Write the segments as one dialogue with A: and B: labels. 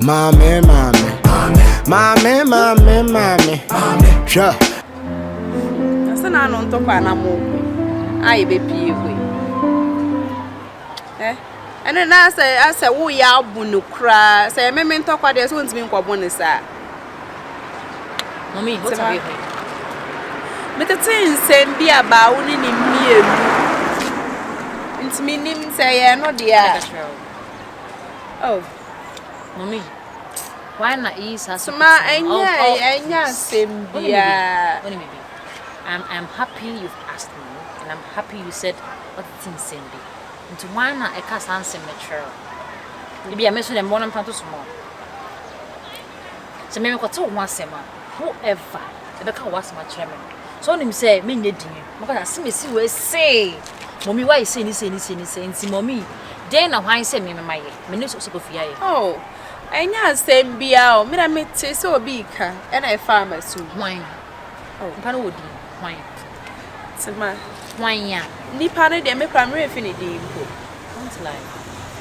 A: Mommy. Sure.
B: Asa na no ntọ kwa na mo. Ai be pie we. Ene na asa wo ya abu no kra. Say me ntọ kwa de so ntimi nkwobo ne sa.
C: Mommy, what have you heard?
B: Metatin send bi aba wo ni ni mielu. Ntimi nim say ye no dia. Oh.
C: Mommy, why not ease us?
B: Sma enya sembia.
C: I'm happy you've asked me, and I'm happy you said what things send be. Into why not a cast answer mature? Maybe I mentioned them one and to small. So maybe got to one sema. Whoever the car was my chairman. So him say me need you. Because I see we say, Mommy, why you say this? Mommy, then why say me my me so go fear.
B: Oh. Enya sembia o mira mete so obi ka e na farmer so
C: Wine. Oh, pa no odi wine.
B: Sema
C: Wine ya.
B: Nipa no de me primary fini dey impo.
C: Don't lie.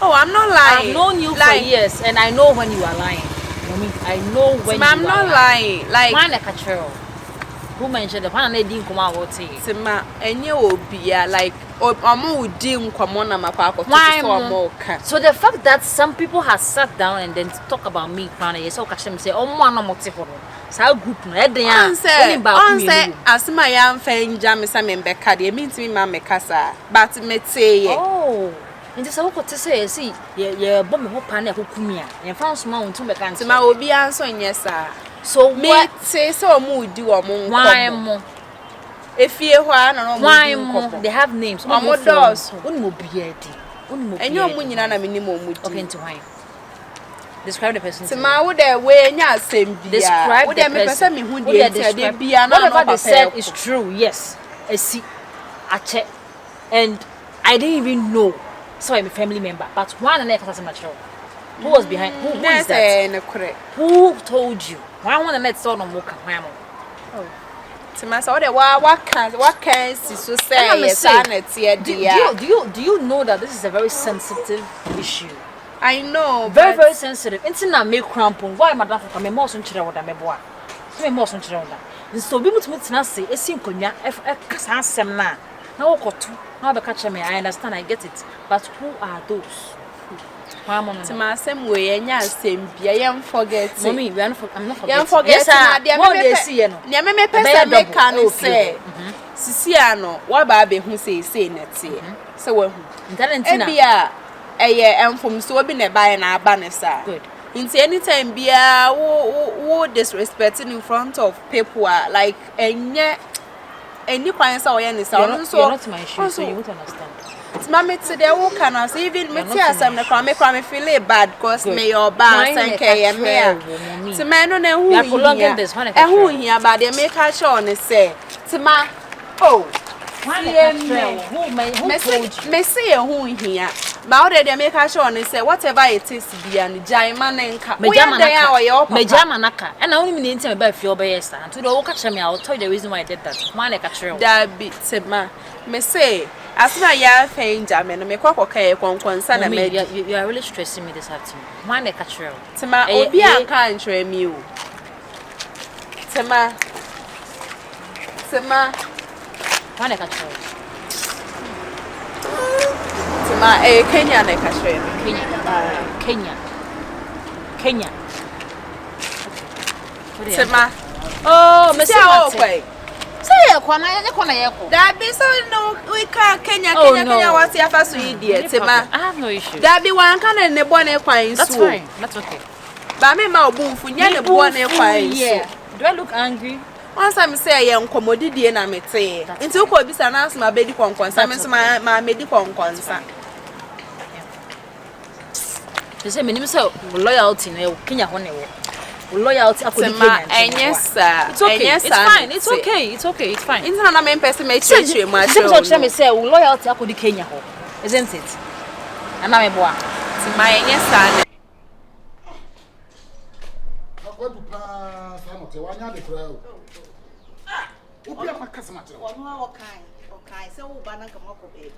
B: Oh, I'm not lying.
C: I've known you for years and I know when you are lying. Mommy, I know when you are lying.
B: I'm not lying. Like
C: wine like a churl. Who mentioned the one na din kuma what say?
B: Sema enye obia like omo udi nkwamo na mapako to so omo ka.
C: So the fact that some people have sat down and then talk about me crown yes so catch them say omo anomote for sa group na e den a oni ba
B: ku me asema ya mfa nja me sa me mbeka de me ntimi ma meka sa but meteye.
C: Oh. Nti sa wokote say see ye bom me ho pa na ekokumi a ye fa nsoma won tu meka nti
B: ma obi anso nye sa.
C: So
B: me say so omo udi omo
C: why mo
B: efie ho a na no
C: mo they have names
B: omo dos
C: oni mo biedi oni mo
B: enye omo nyina na me ni mo odi.
C: Okay, into why describe the person.
B: Sema wo de we nya asem bia wo de me pese me hu de de bia na no
C: papa said is true. Yes, esi ache and I didn't even know so I'm a family member but one and next mature who was behind who is that who told you why one and next saw no more kan
B: oh Sema so de what can si so say yes na tie dia.
C: Do you know that this is a very sensitive issue?
B: I know
C: very sensitive. It's not make crampon. Why madam for me more so nchire woda meboa. Me more so nchire woda. So bi mutumi tina say esi nkonya kasa asem na wokoto na be catch me. I understand, I get it. But who are those?
B: Sema asem we enya asem bia yem forget.
C: Mommy, I'm not forgetting.
B: Yem forget na dia me see no. Dia me pesa me kan say. Sisi ano wa ba be hu say na tie. Se wa hu.
C: Talentina.
B: Ebia eye enfom so obi na buy na aba ne sa.
C: Good.
B: Into anytime bia wo disrespecting in front of people like enye any kwan say oye ne sa no so.
C: You're not my issue, so you won't understand.
B: Mama today wo kana so even me tia asem na kwa me feel bad because me your bad sanke me. To me no na hu hia. E hu hia ba de make sure ne say. Tima oh me say hu hia. Ba already make sure ne say whatever it is bia no jaima ne nka.
C: Me jama naka. And I only mean me ba fie obeyesa. Until the catch me I'll tell you the reason why I did that. Man like a trail.
B: That bit Tima. Me say asma ya fenja me no me kwakoka e konkonsa na me.
C: You are really stressing me this afternoon. Man like a trail.
B: Tima obi aka ntwe mi o. Tima
C: man like a trail.
B: Tima Kenya na ka trail.
C: Kenya.
B: Tima
C: oh me say say kwana ye ko
B: that be so no we can Kenya what you afa so idiot Tima
C: I have no issue
B: that be one kan ne bo ne kwan so
C: that's fine that's okay
B: ba me ma obunfu nya ne bo ne kwan so
C: do I look angry
B: once I say ye nkomodidie na mete nti uko bisa na asma bedi konkonsa me so ma medi konkonsa
C: they say me nim say loyalty na Kenya ho ne wo loyalty akodi
B: Kenya
C: it's fine it's okay it's fine
B: it's not me person me church ma
C: church me say loyalty akodi Kenya ho isn't it ana me boa
B: Tima enyesa
D: Akwadu pa samote wanya de kra o obi amakasa mate
E: ono okai se wo ba na kama ko be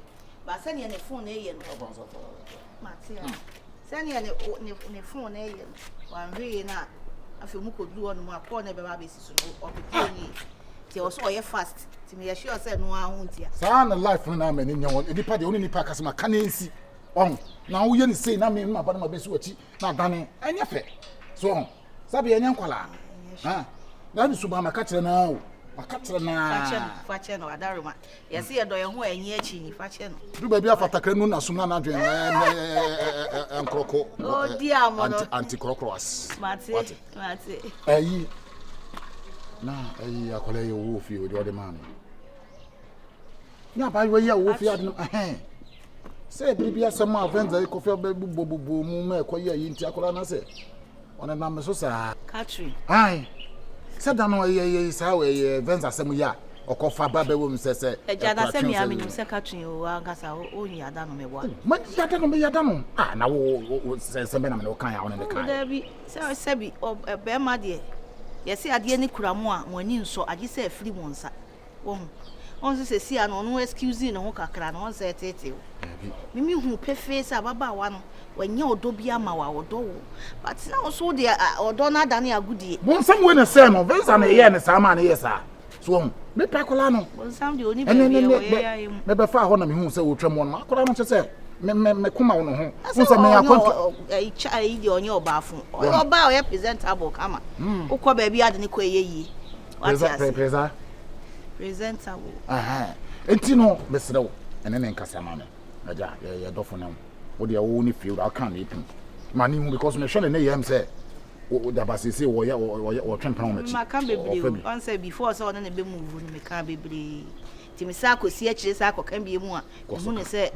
E: ba se ne phone na ye no mate Send you ne phone na ye. Wan hwe na afi mu kodu onu mu akọ na be ba besi so no opeponi. Ti o so ye fast. Ti me sure say no ahun tia.
D: Sa na life na me ni nyon. Nipa de oni nipa kasema ka na nsi. On na wo ye ni sei na me ma ba na besi wachi na dane. Anya fe. So sabi enya nkwala. Ha. Na ni suba maka kire na o. Maka kire na.
E: Fache no adaruma. Ye se ye do ye ho enyi achi ni fache no.
D: Du ba bia fatakre nu na sum na adwen enkroko.
E: Oh dia mo no.
D: Anti krokroas.
E: Mate.
D: Ayi. Na ayi akole ye wo fi o de ode man. Na ba yo ye wo fi adno say bibia sama venza ko fi bobo mu me ko ye yi nti akola na say ona na me so sa
E: Catherine.
D: Ai. Say da no ye sa we venza sem ya okofa ba be wo mu se
E: Ejada se mi amini se Catherine o angasa o nyi ada no me wa.
D: Man yada no me yada no. Ah na wo se be na me kan ya wona de kan.
E: Da bi se bi be ma de. Ye se ade ni kura mu a woni nso age se afiri mu nsa. Wo on se si ano no excuse no ho kakra no on se tete. Mimi hu pefe se ababa wa no wanya odo bia ma wa odo wo. But now so de odo na da na agudie.
D: Bon sam we na say no venza na ye ne sa ma na ye sa. So me pakola no.
E: Bon sam de oni be ye
D: me be fa ho na me hu se wo twam no akola no se me kuma wo no ho. Wo se me akwanto
E: ai de onye obafo. Oba o ye presentable kama. Ukọ ba bia de ne ko ye yi. Presentable.
D: Aha. Enti no mesrew ene ne nkasa ma me. Aja ye dofo na wo de wo ni field aka na epin. Mani hu because me hwe ne yem say wo da basisi wo ye wo twempa wo mechi.
E: Ma kan bebre. On say before so on na be move no me kan bebre. Ti me sa kosi a kire sa akokan bi mu a. Hu ne say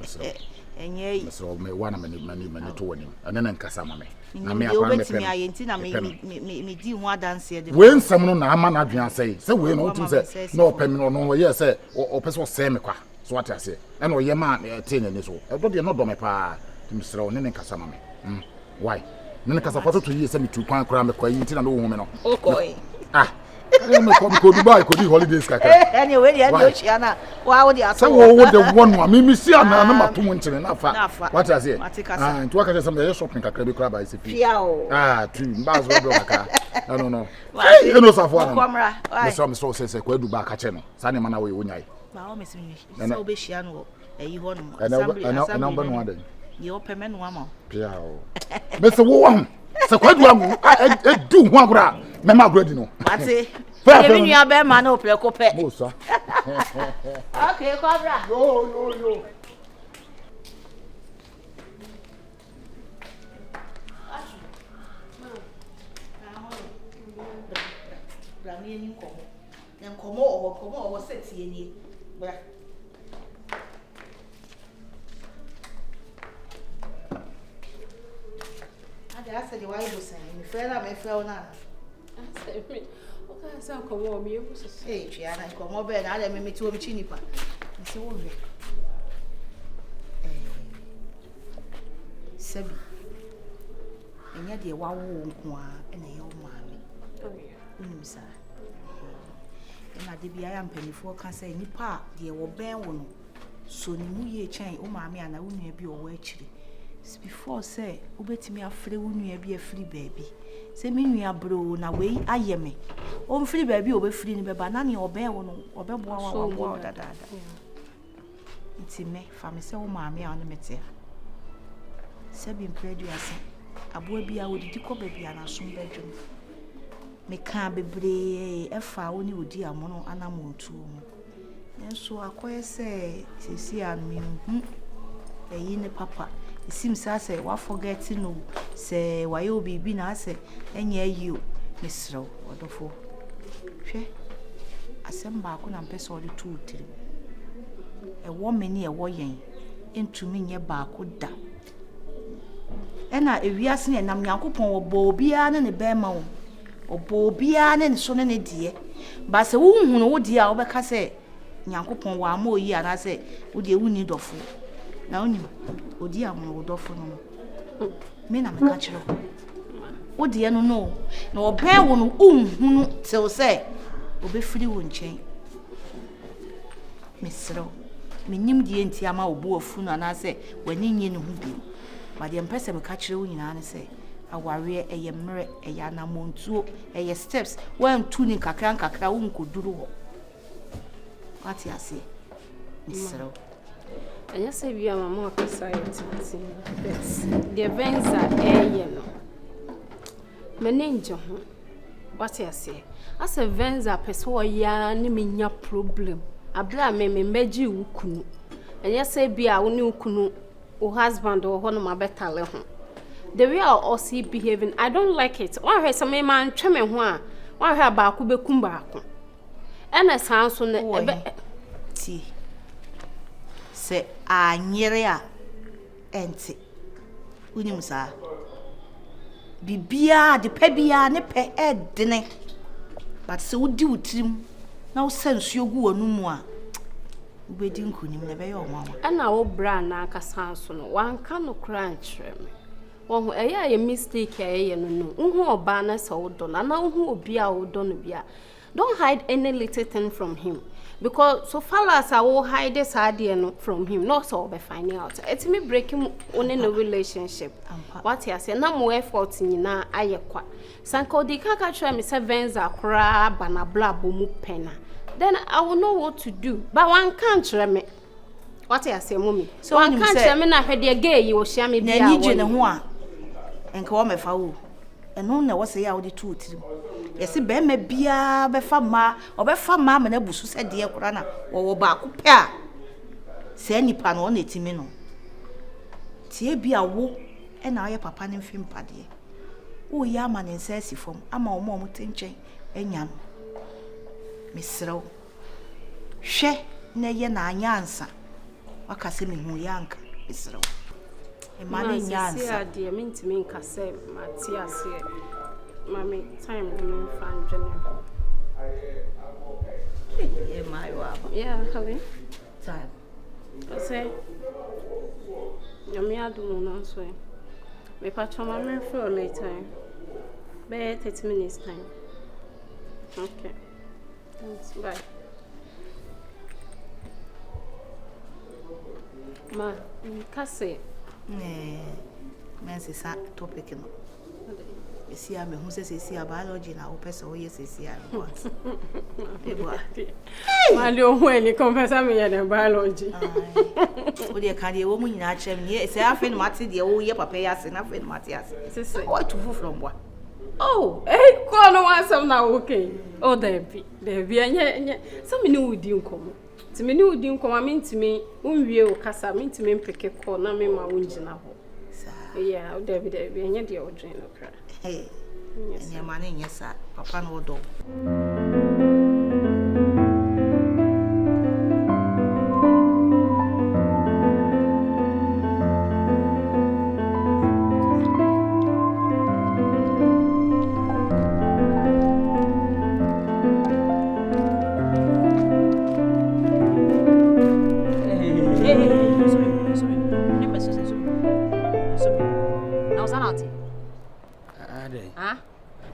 E: enye yi.
D: Mesrew me wa na mani to woni. Ene ne nkasa ma me.
E: Na me akwa me timi ayenti na me di hu adanse de.
D: We nsam no na ama na adwen asai. Se we no tum say no pemi no ye say o person se me kwa. So what I say? And o ye man tin ni so. E do de no do me pa. Ti mesrew ne nkasa ma me. Why? Ne nkasa foto to yi say me tu kwan kra me kwa yi tin na no hu me no.
E: Okay.
D: Ah. Me ko Dubai ko di holidays kaka.
E: Anyway, the no chia na. Wa wo di aso.
D: Say wo de one me mi si ana na mato ntene na fa. What I say? Ah, nti waka say some dey shopping kakra be kra ba ise fi. Ah, tu mbaz wo do kaka. No. Hey, you know safo ana. Me so say kwa Dubai ka che no. Sa ne mana wo ye wonyai.
E: Ba o me se mi. So be hia no eyi ho no.
D: Ana ba no ade.
E: Ye o peme no ama.
D: Piao. Me se wo wa. Se kwa du agu du ho agora. Me ma agora di no.
E: Mate. Ye mi nua be ma na o pre ko pe.
D: Mo so.
E: Okay, Cobra.
D: Yo.
E: Brami ni komo. Nem komo o seti ni. Bra. I said, why you saying? Me fella, me fella na.
B: I said me. Okay, so come on, me.
E: Hey, Chiana, come over and I me to me chinipa. I say, oh, Sebi. And yet, the wow, and a young mammy. Oh, yeah. Sir. And I did be I am penny for can say, Nipa, dear, or bear one. So, New Year chain, oh, mammy, and I wouldn't be away. Before say, ubetimi afre wo nua bi afri baby. Say me nua bro na we aye me. O free baby obefri ni beba na ne obe wo no obeboa wa dada. Nti me fa me say wo maame a no mete. Se bi mpredu ase. Aboa bi a wodidi ko baby ana som bedwum. Me ka bebre efa wo ni odi amono anamontu mu. Enso akoye se sisi anu hu. Eyi ne papa. It seems I say, what forgetting no, say, why you be na say, and ye you, Miss Row, wonderful. She, I send back on and pass all the two till a woman near warring into me near back would da. And I, if we are seeing a Namyakupon or Bobian and a bear mound, or Bobian and son and a dear, but a woman who know dear over Casse, Yankupon, one more year, and I say, would you need of food? Now, o dia mo odofo no me na me ka kire o dia no na obe wo no unhunu till say obefiri wo nchen mesro menim die nti ama obu afu no na say wani nye ne hu bi but the empese me ka kire wo nyina ne say aware eye mre eye anamontuo eye steps wan tu ni kakra wo nkoduru ho what you say misro
F: anya say bia mama akasa yeti but the events are eye no menenje ho what you say as events are person ya ni menya problem abla me meji wukunu anya say bia wo ni wukunu o husband or hono ma betale ho the way I also behaving, I don't like it. One hear some man tweme ho a, one hear ba ku bekum ba ko. And a sound so na
E: ti. Se anyere a enti. Unim sa. Bibia de pe bia ne pe edene. But se wodi wutrim na wo sensuo gu wonu mu a. Ubedi nkunim na be ye o mama.
F: Ana wo bra na aka sound so no, wan ka no kra nkyerem. Won eya ye mistake ye no unhu oba na so wodo na unhu obi a wodo no bia don't hide any little thing from him because so far as I will hide this idea no from him not so be finding out it's me breaking on in a relationship what you say na mo effort nyina aye kwa sanko di kaka try me sevens akra bana bla bomu pena then I will know what to do but one can't try me what you say mommy so one can't try me na hwede gay you share me bia
E: na ni ne ho a enka wo mefa wo eno na wo se ya wo di tu otirim yesi be ma bia be fa ma obefa ma na busu se de ekura na wo ba ko pe a se nipa no na etimi no tie bia wo e na aye papa ne mfim pade wo ya ma ne nsa si fom ama wo mo tenchen enya no misrew hwe na ye na anyansa wakase me hu yanka misrew Emani nyansa
F: dia mintimi nkase Matias here mami time we fan general
E: my waba
F: yeah hali
E: time
F: I say yami adu no so me patcho mami for later be 30 minutes time okay thanks bye ma nkase
E: mense sa topic no esi a me hu se esi a biology na o pese o yes esi a once ebo
F: ma le ohun eni confess me ya na biology
E: o de kan de wo mu nyina chem ni esi a fe no mate de wo ye papa ya se na fe no mate ya se what to from boy
F: oh ko no wan sam na okay oh there be anya so me ni wudi nkomo timi ni udi nkoma mintimi unwie o kasa mintimi mpeke ko na me ma wunjina ho sa yeah o David enya de o dwen no kra
E: enya ma na enya sa papa no do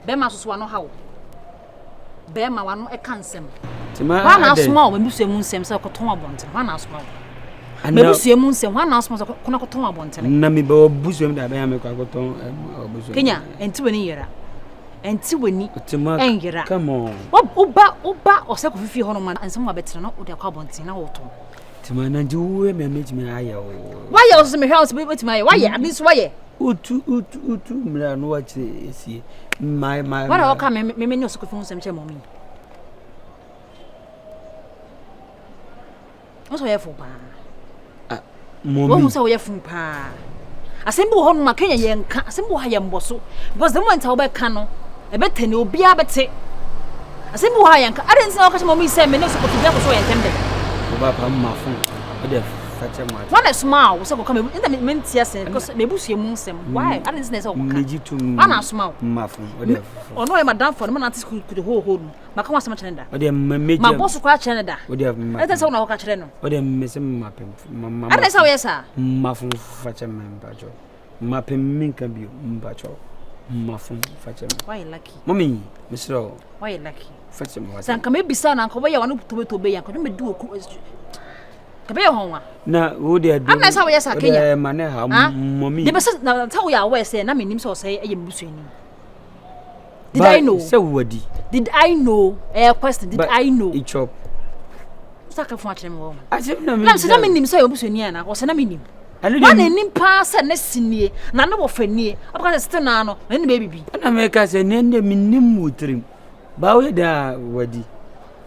C: Bema so no hawo bema wano e kansem wa na asoma o mebusu emu nsem se koton abonte wa na asoma mebusu emu nsem wa na asoma se kona koton abonte
G: na me be obusu emu da be me kwa koton obusu
C: Kenya enti weni yera enti weni engira
G: come on
C: oba o se ko fifi ho no ma nsem wa betre no o de kwa abonte na wo to
G: tima na ji wo me me aya o
C: wa ye o se me hwa o se betima ye wa ye abisu wa ye
G: utu mra no wa chire esie my
C: what o ka me nyo so ko fun sem che mommy o so ye fu pa mommy
G: wo
C: so ye fu pa asembu ho no ma Kenya ye nka asembu ha ye mboso because the moment how be ka no e be tene obi abete asembu ha ye nka ade nsi o ka che mommy se me no so ko ti be ko so ye tembe
G: o ba pa ma fun o de
C: What a smile was so come in the mentia because maybe she moons them. Why? I didn't say so. One smile. Or no, madam for the man could the whole home. But come on, some tender. My boss will catch Canada. That's all I'll catch them.
G: Or them missing mapping.
C: Mamma, that's how yes, sir.
G: Muffin Fatchaman Bajo. Mapping Minkabu Bajo. Muffin Fatchaman.
C: Why lucky?
G: Mommy, Mr.
C: Why lucky?
G: Fatchaman.
C: San come be son, Uncle, where you want to obey and couldn't do Kabe honwa.
G: Na wo de adu.
C: I'm not say we yes Kenya.
G: Man ha mommy.
C: The person na tell we are say na menim so say e busuani. Did I know?
G: Say wadi.
C: Did I know? Question, did I know?
G: It chop.
C: Saka fun akyere me wo.
G: Asem na me.
C: Na se na menim say obusuani ana, wo se na menim. Wa na nim pa se na sinie, na no wo fanie. Abaka se na no, na be bibi.
G: Na me ka se ne ne menim mutrim. Ba we da wadi.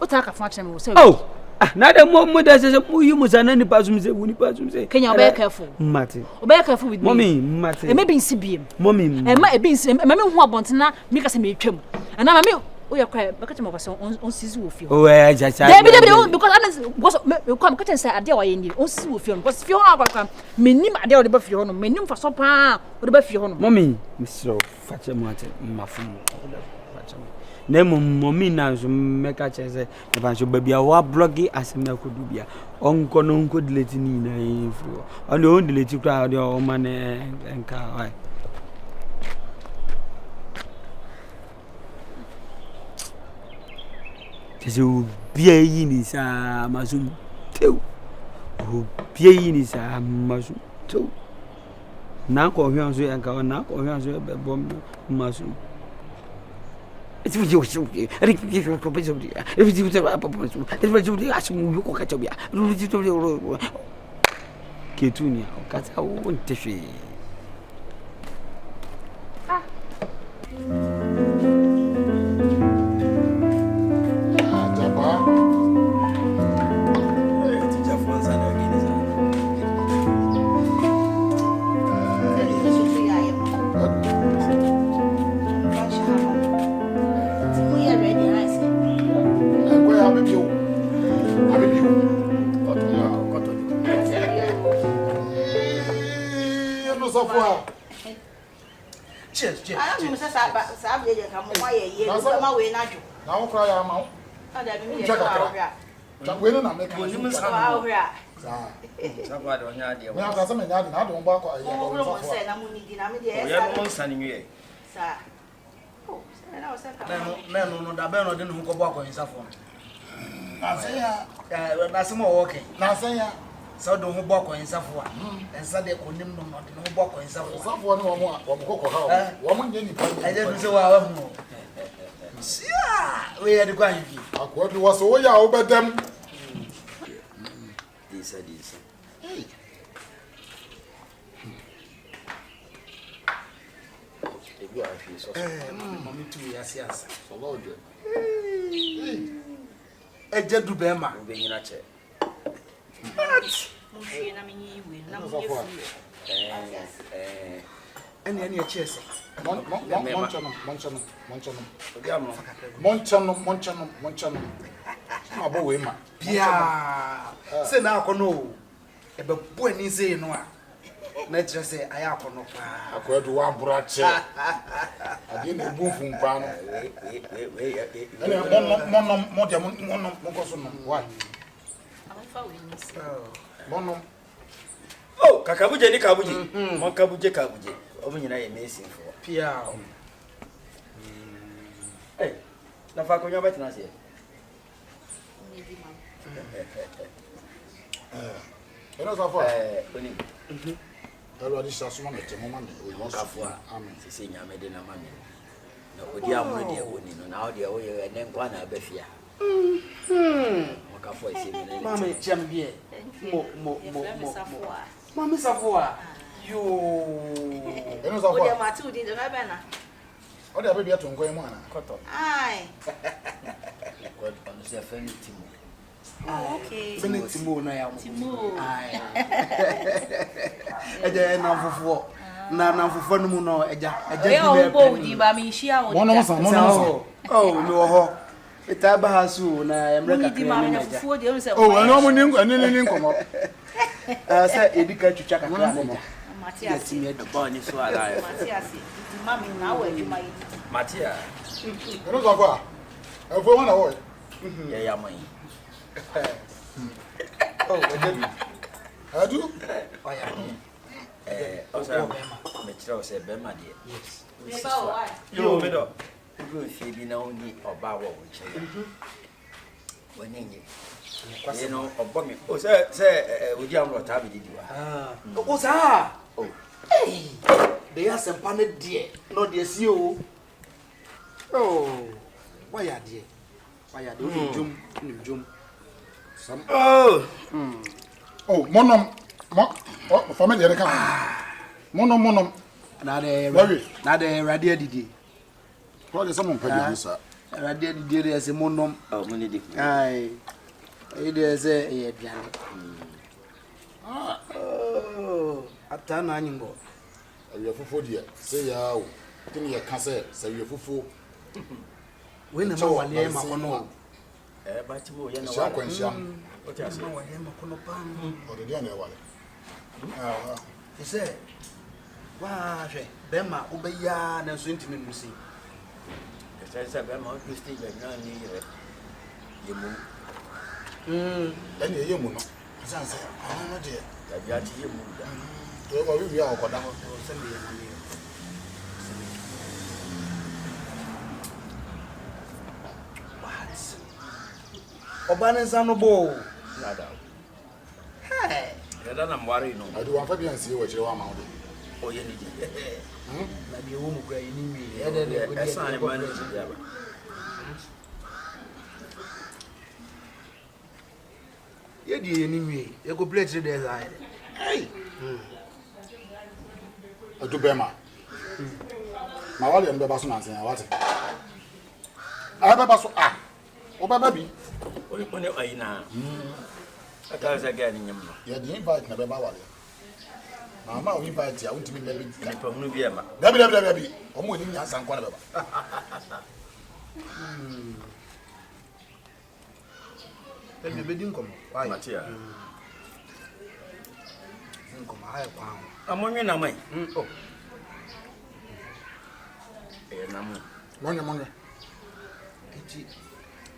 C: O ta ka fun akyere me wo say.
G: Oh. Na da mo da se mu yi musa na ni pasum se wuni pasum se.
C: Kenya be careful.
G: Mate.
C: Be careful with me.
G: Mommy, mate.
C: E me be nsibiem.
G: Mommy.
C: E ma e be nsi, me hu abontena, me ka se me twam. And na me o ya kwa be ka tell me person on sisi wo fie.
G: Oh yeah, ja.
C: David because me come ka tell say ade wa ye ni on sisi wo fie because fie ho akwa menim ade wo de ba fie ho no menim fa so pa wo de ba fie ho no.
G: Mommy, Mr. Fache Mate, mafumu. Na mommy na so meka chese e ban so babia wa blogi asem na kodu bia onko no nko delete ni na info on on delete kra de o man enka why tezu bia yi ni sa masum teu o bia yi ni sa masum teu na ko hwan so enka na ko hwan so be bom masum. It's what you should be. I think you could be somebody. If you tell a papa, it's what you ask me, you could catch up. Ketunia, catch our own tissue.
E: Cheers. I don't know say you come why ye ma we na jo.
D: Na wo kra ya ma wo.
E: Ada bi me check out.
D: Ta we no na make you
E: Sa.
H: Sakwa de onya de.
D: We aka say me nya de na do mba kwa ye.
E: Wo mo say na mo ni di na me de e
H: Ya no nsani nwe.
E: Sa. Oh, na o say ka.
H: No da be no de no ko bo akwa insafo.
D: Na say ya.
H: Na se mo wo ke.
D: Na say ya.
H: So do ho bo akwa insafo a. Ensa de ko nim no de no bo akwa insafo.
D: Insafo ni wo mo kokko ha. Wo mo nye ni pa.
H: Aje du se wa hu. Sia, we had to go and give.
D: Akwadu was wo ya wo bedam.
H: This. Hey. Ebi a fi so. Mommy too ya sia asa.
D: So Lord.
H: Eje du be ma. Be nyina che.
E: Mo hwe na me yi we na mo ye fu.
H: Any chese.
D: Monchano. Ma bo we ma.
H: Bia. Se na akono. E be bo ani se no a. Na kire se aya akono pa.
D: Akwadu wa brache. Ade na bufu mpa no. Ene monno koso no. Why?
E: Afa we ni se.
D: Monno.
H: Oh, kakabuje ni kabuje. Mon kabuje. Obu nyina ye mesin fo.
E: Pia.
H: Na fa ko nyaba tina se.
D: Eno sa fo.
H: Oni.
D: Elo adi sa suma mete mo mami.
H: Mo ka fo. Amen. Se nyame de na mami. Na odi amu de woni no na odi o ye ne nkwa na abafia. Mo ka fo ise me. Mami chambie. Mo. Mami safo. Yo.
D: Eno sa fo.
E: O de mati udi de na be na.
D: O de abebi ato nko emu ana.
H: Koto.
E: Ai.
H: Ko on se fani timo.
E: Oh, okay.
H: Fani timo na ya mo.
E: Timo.
H: Ai. Eje na fofo. Na fofo no mu no eja
E: bi me. Bo udi ba mi hia wo.
D: Mono sa.
H: Oh, mi wo ho. Eta ba hasu na emre ka
E: kre na fofo de o se.
D: Oh, eno mo ni nkomo.
H: Sa edika chucha ka kra na.
E: Matias.
H: Ti me do ba ni so ala.
E: Matias. Mami na wa adwuma yi.
H: Matia.
D: Eno sa fo a. Efo wana wo.
H: Ya man.
D: Oh, Adu?
H: Oh ya. Osa me tira o se be ma de.
E: Yes. Me ba wa.
H: Yo me do. Go fi bi na oni oba wo wo che. Onenye. You know, obomi. Oh, say, would you have not have it?
I: Oh, sir. Oh. Hey. They are some panel dear. No, dear, see you. Oh. Why are they? Why are they? Jum.
D: Some. Oh. Oh, monom. For me, the come. Monom.
I: Now the radio did.
D: What is someone paying this, sir?
I: Radio did as a monom.
H: Oh, money.
I: Aye. It is a oh, at an animal.
D: You have for dear. Say, oh, think you can say you fufu.
I: When the man name on
H: But you know, what I say,
D: or the dinner one.
I: He said, why, Bema, obey ya, and so intimate. See,
H: I said, I'm not to stay like none you move.
D: Then you moon. Sansa, I'm not dear.
H: I got you moved.
D: We are going to
I: send me what? Obanezano bow. Hey,
H: I'm worried. No,
D: I do want to see what you are mounted.
H: oh, you need it.
I: Like you won't cry in me.
H: That's not a man together.
I: You did anyway. You could play to the side. Hey,
D: I do Bema. My wallet and the basso answer. What? I have a basso. Ah, oh, baby.
H: Only I now. I tell us again in your mouth.
D: You had invite never Bawali. Mamma, we invite you. I want to be baby. Baby. I'm winning your son.
I: tell me, bedin come. Why,
H: Matia?
I: come high pound.
H: I'm on your name.
I: Oh,
D: Money.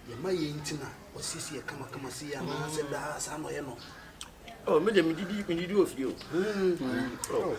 I: you may intina or sissy come see and I said, that's how I know.
H: Oh, madam, did you do a few?
I: Oh,